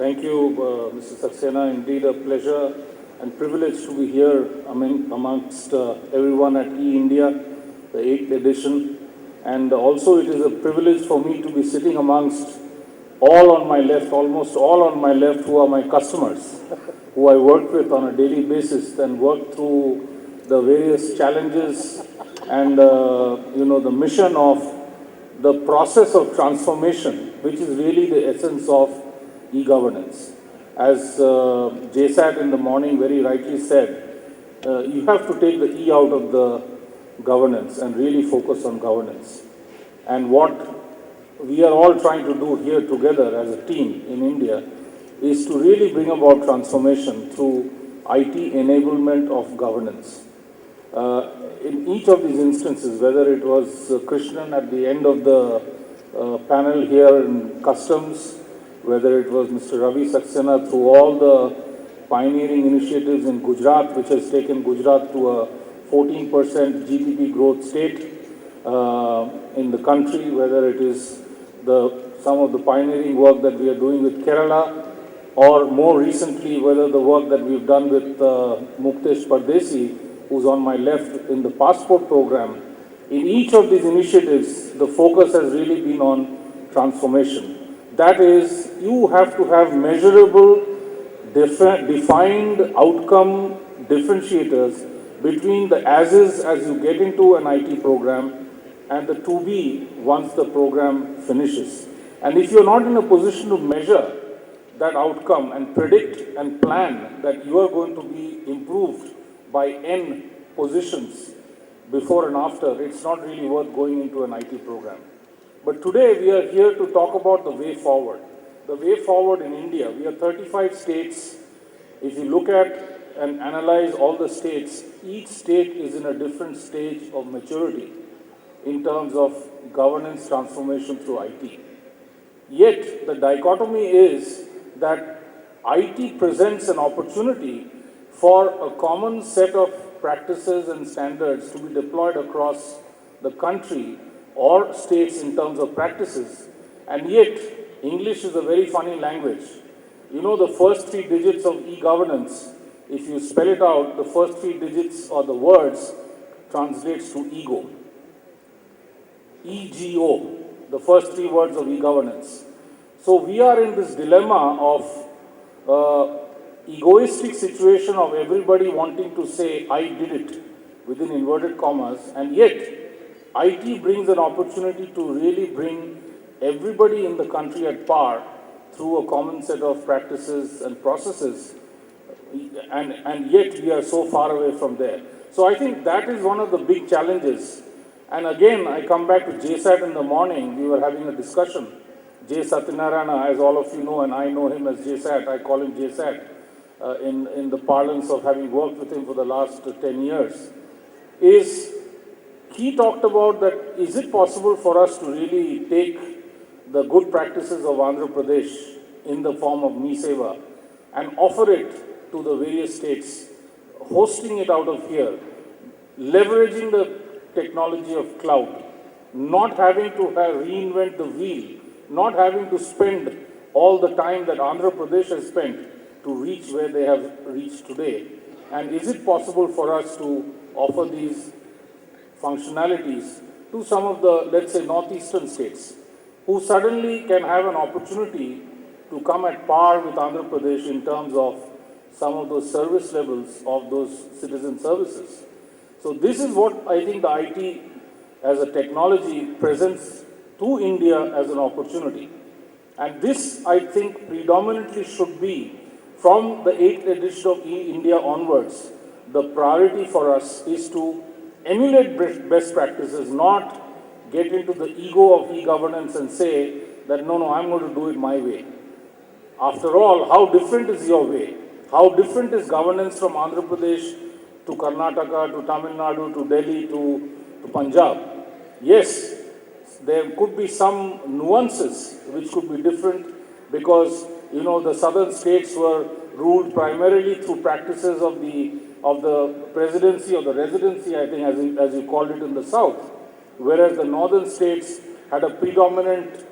Thank you, Mr. Saxena. Indeed, a pleasure and privilege to be here amongst everyone at E-India, the 8th edition. And also it is a privilege for me to be sitting amongst all on my left, almost all on my left, who are my customers, who I work with on a daily basis and work through the various challenges and, the mission of the process of transformation, which is really the essence of e-governance. As JSAT in the morning very rightly said, you have to take the E out of the governance and really focus on governance. And what we are all trying to do here together as a team in India is to really bring about transformation through IT enablement of governance. In each of these instances, whether it was Krishnan at the end of the panel here in customs, whether it was Mr. Ravi Saxena through all the pioneering initiatives in Gujarat, which has taken Gujarat to a 14% GDP growth state in the country, whether it is some of the pioneering work that we are doing with Kerala, or more recently, whether the work that we've done with Muktesh Pardesi, who's on my left in the passport program. In each of these initiatives, the focus has really been on transformation. That is, you have to have measurable, defined outcome differentiators between the as-is as you get into an IT program and the to-be once the program finishes. And if you're not in a position to measure that outcome and predict and plan that you are going to be improved by N positions before and after, it's not really worth going into an IT program. But today we are here to talk about the way forward. The way forward in India. We are 35 states. If you look at and analyze all the states, each state is in a different stage of maturity in terms of governance transformation through IT. Yet the dichotomy is that IT presents an opportunity for a common set of practices and standards to be deployed across the country or states in terms of practices. And yet, English is a very funny language. You know, the first 3 digits of e-governance, if you spell it out, the first 3 digits or the words translates to ego. EGO, the first 3 words of e-governance. So we are in this dilemma of egoistic situation of everybody wanting to say, I did it, within inverted commas, and yet IT brings an opportunity to really bring everybody in the country at par through a common set of practices and processes, and yet we are so far away from there. So I think that is one of the big challenges. And again, I come back to JSAT in the morning, we were having a discussion. J. Satyanarayana, as all of you know, and I know him as JSAT, I call him JSAT, in the parlance of having worked with him for the last 10 years, is he talked about that, is it possible for us to really take the good practices of Andhra Pradesh in the form of MeSeva and offer it to the various states, hosting it out of here, leveraging the technology of cloud, not having to reinvent the wheel, not having to spend all the time that Andhra Pradesh has spent to reach where they have reached today. And is it possible for us to offer these functionalities to some of the, let's say, northeastern states, who suddenly can have an opportunity to come at par with Andhra Pradesh in terms of some of those service levels of those citizen services. So this is what I think the IT as a technology presents to India as an opportunity. And this, I think, predominantly should be, from the 8th edition of E-India onwards, the priority for us is to emulate best practices, not get into the ego of e-governance and say that, no, I'm going to do it my way. After all, how different is your way? How different is governance from Andhra Pradesh to Karnataka, to Tamil Nadu, to Delhi, to Punjab? Yes, there could be some nuances which could be different because, you know, the southern states were ruled primarily through practices of the presidency or the residency, I think, as you called it in the south, whereas the northern states had a predominant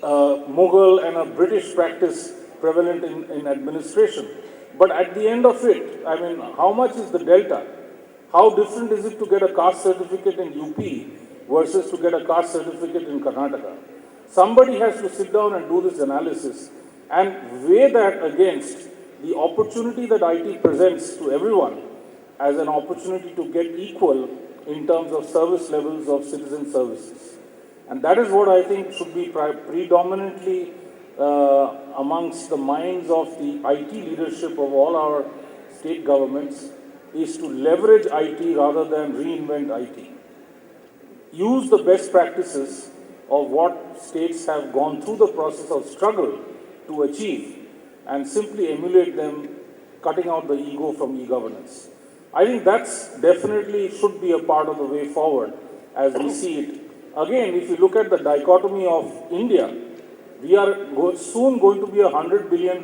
Mughal and a British practice prevalent in administration. But at the end of it, I mean, how much is the delta? How different is it to get a caste certificate in UP versus to get a caste certificate in Karnataka? Somebody has to sit down and do this analysis and weigh that against the opportunity that IT presents to everyone as an opportunity to get equal in terms of service levels of citizen services. And that is what I think should be predominantly amongst the minds of the IT leadership of all our state governments, is to leverage IT rather than reinvent IT. Use the best practices of what states have gone through the process of struggle to achieve and simply emulate them, cutting out the ego from e-governance. I think that's definitely should be a part of the way forward as we see it. Again, if you look at the dichotomy of India, we are soon going to be a $100 billion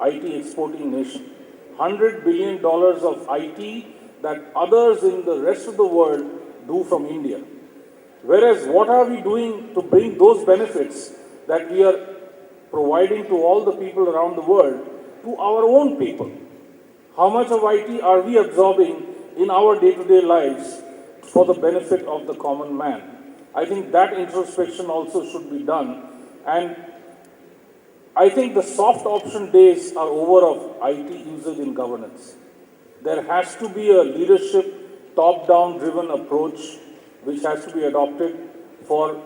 IT exporting nation. $100 billion of IT that others in the rest of the world do from India. Whereas what are we doing to bring those benefits that we are providing to all the people around the world to our own people? How much of IT are we absorbing in our day-to-day lives for the benefit of the common man? I think that introspection also should be done. And I think the soft option days are over of IT usage in governance. There has to be a leadership, top-down driven approach which has to be adopted for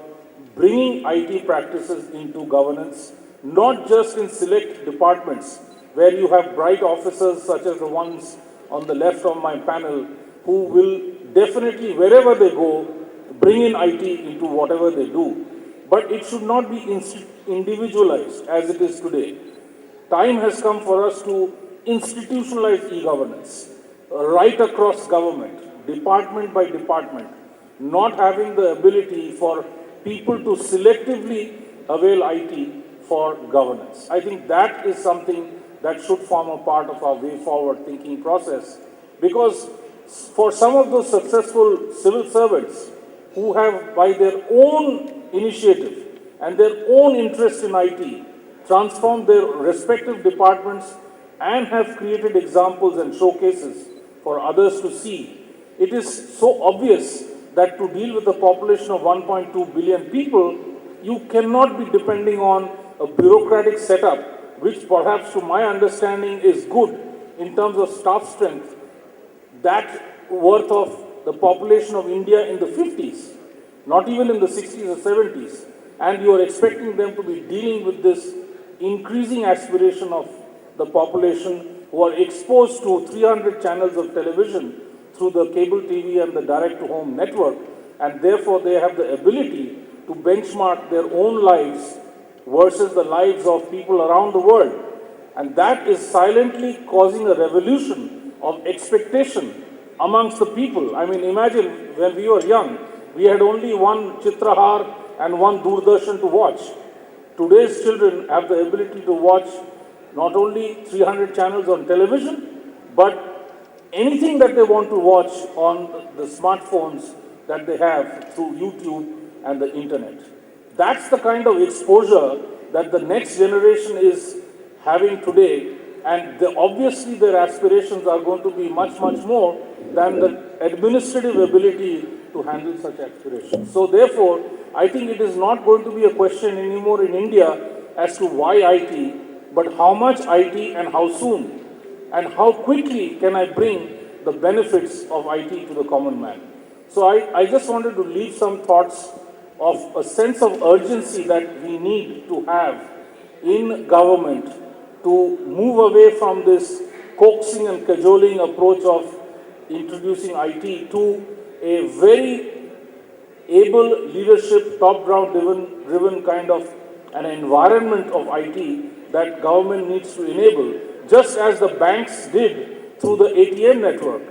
bringing IT practices into governance, not just in select departments where you have bright officers such as the ones on the left of my panel who will definitely, wherever they go, bring in IT into whatever they do. But it should not be individualized as it is today. Time has come for us to institutionalize e-governance right across government, department by department, not having the ability for people to selectively avail IT for governance. I think that is something that should form a part of our way forward thinking process, because for some of those successful civil servants who have, by their own initiative and their own interest in IT, transformed their respective departments and have created examples and showcases for others to see, it is so obvious that to deal with a population of 1.2 billion people, you cannot be depending on a bureaucratic setup, which perhaps to my understanding is good in terms of staff strength, that worth of the population of India in the 50s, not even in the 60s or 70s, and you are expecting them to be dealing with this increasing aspiration of the population who are exposed to 300 channels of television through the cable TV and the direct-to-home network, and therefore they have the ability to benchmark their own lives versus the lives of people around the world. And that is silently causing a revolution of expectation amongst the people. I mean, imagine when we were young, we had only one Chitrahar and one Doordarshan to watch. Today's children have the ability to watch not only 300 channels on television, but anything that they want to watch on the smartphones that they have through YouTube and the internet. That's the kind of exposure that the next generation is having today, and obviously their aspirations are going to be much, much more than the administrative ability to handle such aspirations. So therefore, I think it is not going to be a question anymore in India as to why IT, but how much IT and how soon, and how quickly can I bring the benefits of IT to the common man. So I just wanted to leave some thoughts of a sense of urgency that we need to have in government to move away from this coaxing and cajoling approach of introducing IT to a very able leadership, top-down driven kind of an environment of IT that government needs to enable, just as the banks did through the ATM network.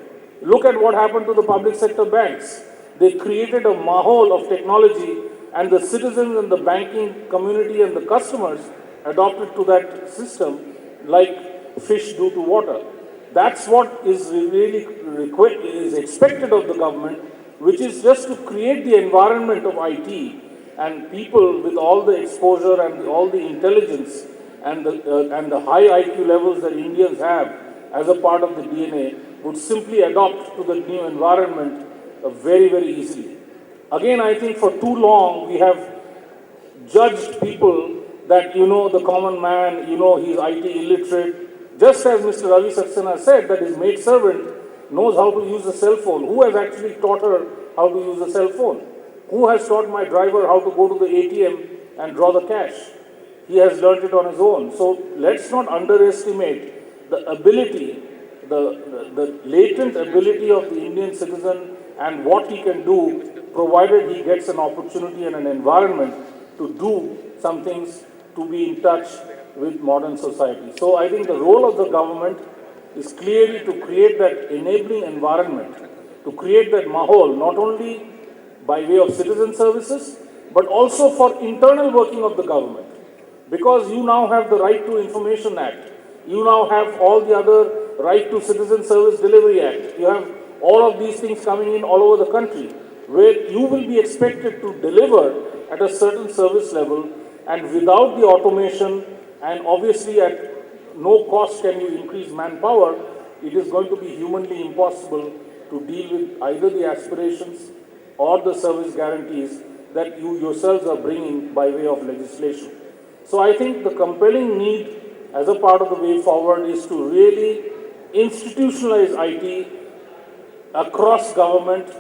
Look at what happened to the public sector banks. They created a mahal of technology, and the citizens and the banking community and the customers adopted to that system like fish do to water. That's what is really is expected of the government, which is just to create the environment of IT and people with all the exposure and all the intelligence and the high IQ levels that Indians have as a part of the DNA would simply adopt to the new environment very, very easily. Again, I think for too long we have judged people that, the common man, he's IT illiterate. Just as Mr. Ravi Saxena said that his maid servant knows how to use a cell phone. Who has actually taught her how to use a cell phone? Who has taught my driver how to go to the ATM and draw the cash? He has learnt it on his own. So let's not underestimate the ability, the latent ability of the Indian citizen and what he can do, provided he gets an opportunity and an environment to do some things, to be in touch with modern society. So I think the role of the government is clearly to create that enabling environment, to create that mahol, not only by way of citizen services, but also for internal working of the government. Because you now have the Right to Information Act, you now have all the other Right to Citizen Service Delivery Act, you have all of these things coming in all over the country, where you will be expected to deliver at a certain service level, and without the automation, and obviously at no cost can you increase manpower, it is going to be humanly impossible to deal with either the aspirations or the service guarantees that you yourselves are bringing by way of legislation. So I think the compelling need as a part of the way forward is to really institutionalize IT across government,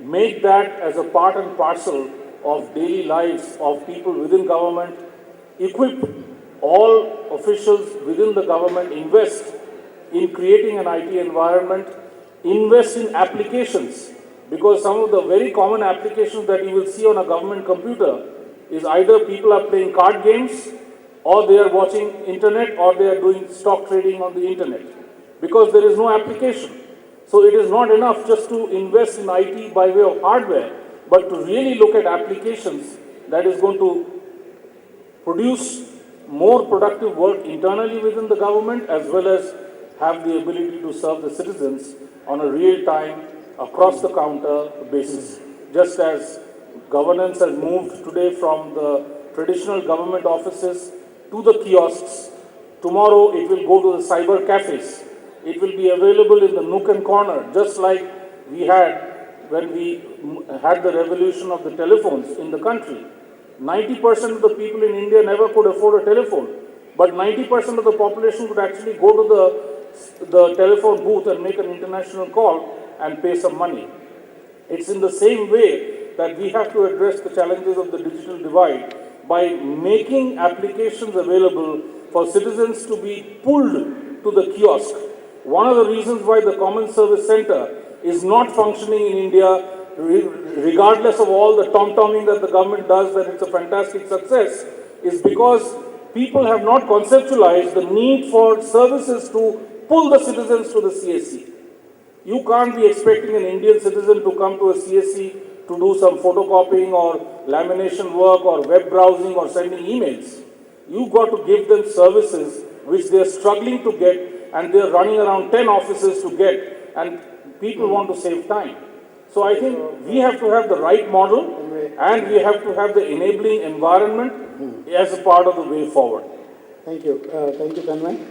make that as a part and parcel of daily lives of people within government, equip all officials within the government, invest in creating an IT environment, invest in applications, because some of the very common applications that you will see on a government computer is either people are playing card games, or they are watching internet, or they are doing stock trading on the internet, because there is no application. So it is not enough just to invest in IT by way of hardware, but to really look at applications that is going to produce more productive work internally within the government, as well as have the ability to serve the citizens on a real-time, across-the-counter basis. Just as governance has moved today from the traditional government offices to the kiosks, tomorrow it will go to the cyber cafes. It will be available in the nook and corner, just like we had when we had the revolution of the telephones in the country. 90% of the people in India never could afford a telephone, but 90% of the population could actually go to the telephone booth and make an international call and pay some money. It's in the same way that we have to address the challenges of the digital divide by making applications available for citizens to be pulled to the kiosk. One of the reasons why the Common Service Center is not functioning in India, regardless of all the tom-tomming that the government does, that it's a fantastic success, is because people have not conceptualized the need for services to pull the citizens to the CSC. You can't be expecting an Indian citizen to come to a CSC to do some photocopying or lamination work or web browsing or sending emails. You've got to give them services which they're struggling to get, and they're running around 10 offices to get, and people want to save time. So I think we have to have the right model, and we have to have the enabling environment as a part of the way forward. Thank you. Thank you, Tanmay.